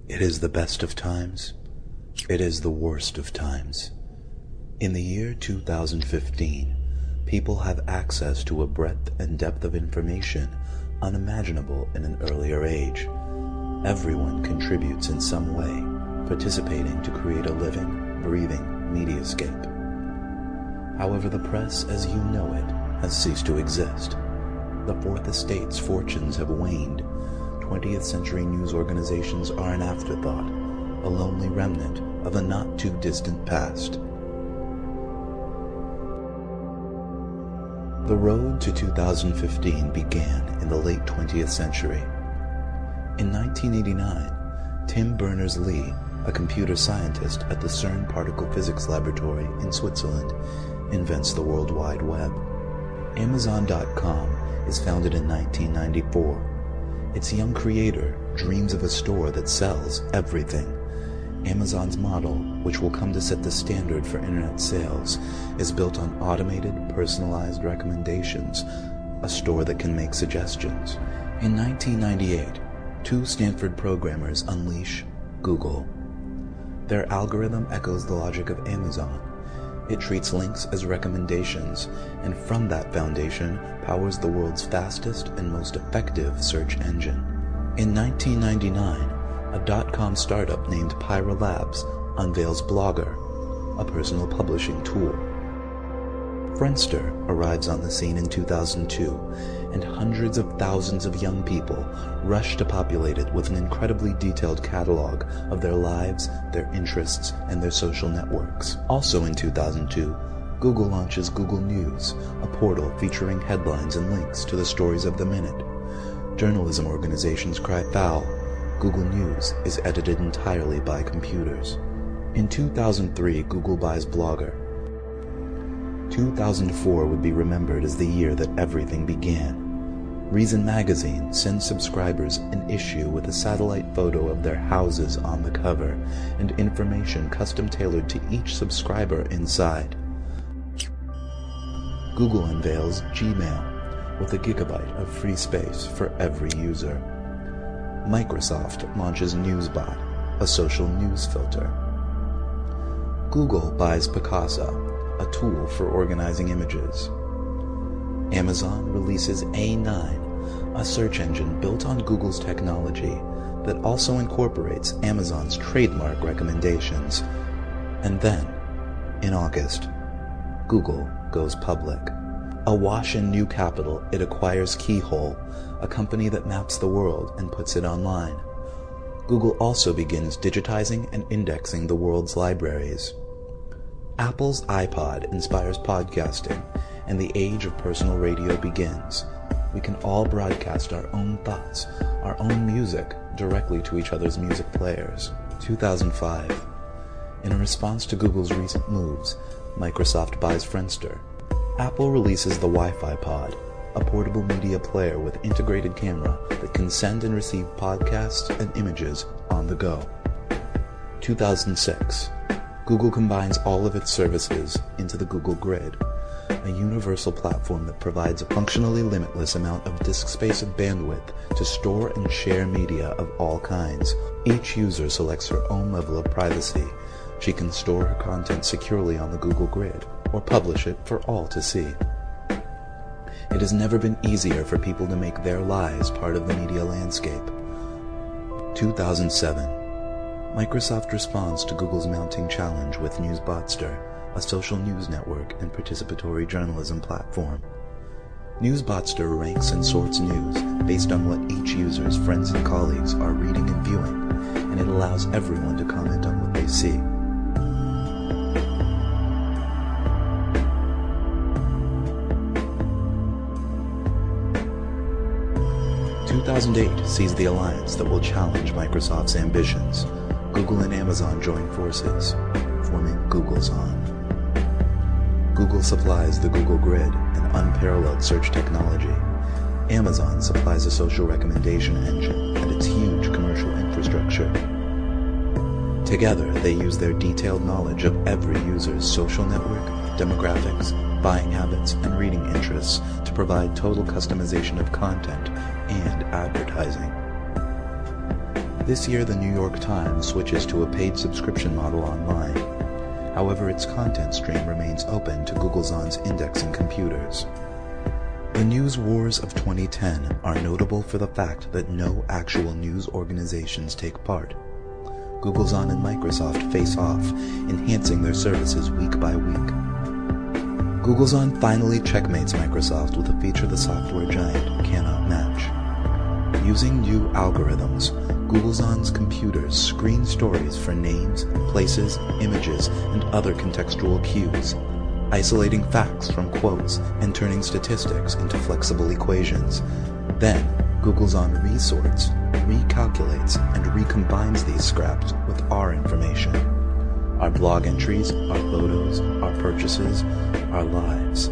It is the best of times. It is the worst of times. In the year 2015, people have access to a breadth and depth of information unimaginable in an earlier age. Everyone contributes in some way, participating to create a living, breathing mediascape. However, the press as you know it has ceased to exist. The Fourth Estate's fortunes have waned. 20th century news organizations are an afterthought, a lonely remnant of a not-too-distant past. The road to 2015 began in the late 20th century. In 1989, Tim Berners-Lee, a computer scientist at the CERN Particle Physics Laboratory in Switzerland, invents the World Wide Web. Amazon.com is founded in 1994. Its young creator dreams of a store that sells everything. Amazon's model, which will come to set the standard for internet sales, is built on automated, personalized recommendations, a store that can make suggestions. In 1998, two Stanford programmers unleash Google. Their algorithm echoes the logic of Amazon. It treats links as recommendations, and from that foundation powers the world's fastest and most effective search engine. In 1999, a dot-com startup named Pyra Labs unveils Blogger, a personal publishing tool. Friendster arrives on the scene in 2002, and hundreds of thousands of young people rush to populate it with an incredibly detailed catalog of their lives, their interests, and their social networks. Also in 2002, Google launches Google News, a portal featuring headlines and links to the stories of the minute. Journalism organizations cry foul. Google News is edited entirely by computers. In 2003, Google buys Blogger. 2004 would be remembered as the year that everything began. Reason magazine sends subscribers an issue with a satellite photo of their houses on the cover and information custom-tailored to each subscriber inside. Google unveils Gmail with a gigabyte of free space for every user. Microsoft launches Newsbot, a social news filter. Google buys Picasa, a tool for organizing images. Amazon releases A9, a search engine built on Google's technology that also incorporates Amazon's trademark recommendations. And then, in August, Google goes public. Awash in new capital, it acquires Keyhole, a company that maps the world and puts it online. Google also begins digitizing and indexing the world's libraries. Apple's iPod inspires podcasting, and the age of personal radio begins. We can all broadcast our own thoughts, our own music, directly to each other's music players. 2005. In a response to Google's recent moves, Microsoft buys Friendster. Apple releases the Wi-Fi Pod, a portable media player with integrated camera that can send and receive podcasts and images on the go. 2006. Google combines all of its services into the Google Grid, a universal platform that provides a functionally limitless amount of disk space and bandwidth to store and share media of all kinds. Each user selects her own level of privacy. She can store her content securely on the Google Grid, or publish it for all to see. It has never been easier for people to make their lives part of the media landscape. 2007. Microsoft responds to Google's mounting challenge with Newsbotster, a social news network and participatory journalism platform. Newsbotster ranks and sorts news based on what each user's friends and colleagues are reading and viewing, and it allows everyone to comment on what they see. 2008 sees the alliance that will challenge Microsoft's ambitions. Google and Amazon join forces, forming Google's On. Google supplies the Google Grid, an unparalleled search technology. Amazon supplies a social recommendation engine and its huge commercial infrastructure. Together, they use their detailed knowledge of every user's social network, demographics, buying habits, and reading interests to provide total customization of content and advertising. This year, the New York Times switches to a paid subscription model online. However, its content stream remains open to Google's indexing computers. The news wars of 2010 are notable for the fact that no actual news organizations take part. Google's and Microsoft face off, enhancing their services week by week. Google's finally checkmates Microsoft with a feature the software giant cannot match. Using new algorithms, Google's computers screen stories for names, places, images, and other contextual cues, isolating facts from quotes and turning statistics into flexible equations. Then, Google's resorts, recalculates, and recombines these scraps with our information. Our blog entries, our photos, our purchases, our lives.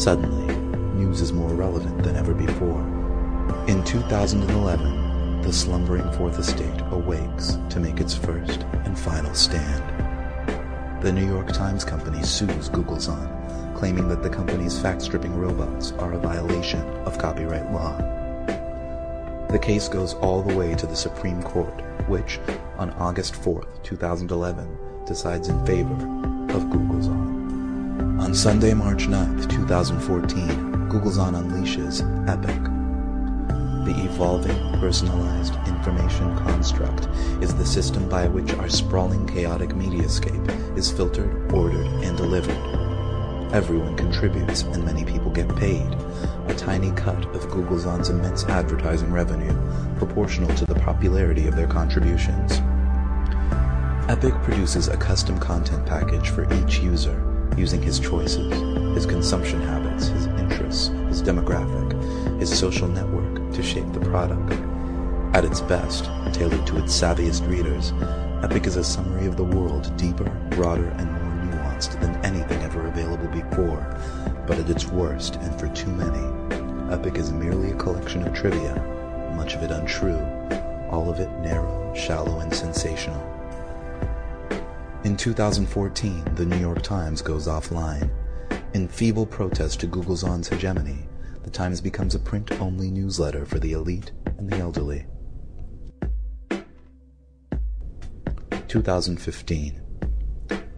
Suddenly, news is more relevant than ever before. In 2011, the slumbering Fourth Estate awakes to make its first and final stand. The New York Times company sues Google's claiming that the company's fact-stripping robots are a violation of copyright law. The case goes all the way to the Supreme Court, which, on August 4, 2011, decides in favor of Google's On Sunday, March 9, 2014, Google's unleashes Epic. The evolving, personalized information construct is the system by which our sprawling, chaotic mediascape is filtered, ordered, and delivered. Everyone contributes, and many people get paid, a tiny cut of Google's immense advertising revenue, proportional to the popularity of their contributions. Epic produces a custom content package for each user, using his choices, his consumption habits, his interests, his demographic, his social network to shape the product. At its best, tailored to its savviest readers, Epic is a summary of the world deeper, broader, and more nuanced than anything ever available before. But at its worst, and for too many, Epic is merely a collection of trivia, much of it untrue, all of it narrow, shallow, and sensational. In 2014, the New York Times goes offline. In feeble protest to Google's hegemony, the Times becomes a print-only newsletter for the elite and the elderly. 2015.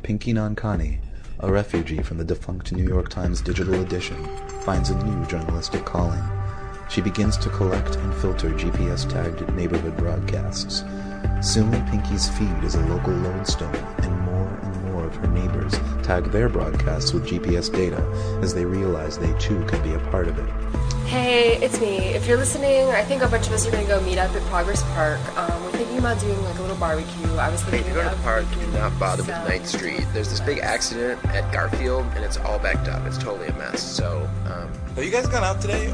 Pinky Nankani, a refugee from the defunct New York Times digital edition, finds a new journalistic calling. She begins to collect and filter GPS-tagged neighborhood broadcasts. Soon, Pinky's feed is a local lodestone, and more of her neighbors tag their broadcasts with GPS data as they realize they too can be a part of it. Hey, it's me. If you're listening, I think a bunch of us are going to go meet up at Progress Park. We're thinking about doing like a little barbecue. I was thinking if you go to the park, do not bother with 9th Street. There's this big accident at Garfield, and it's all backed up. It's totally a mess. So, Have you guys gone out today?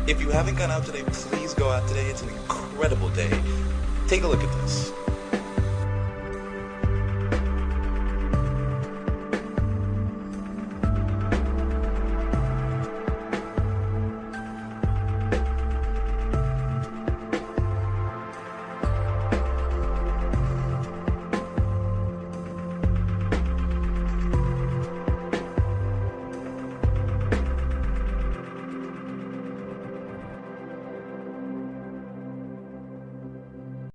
If you haven't gone out today, please go out today. It's an incredible day. Take a look at this.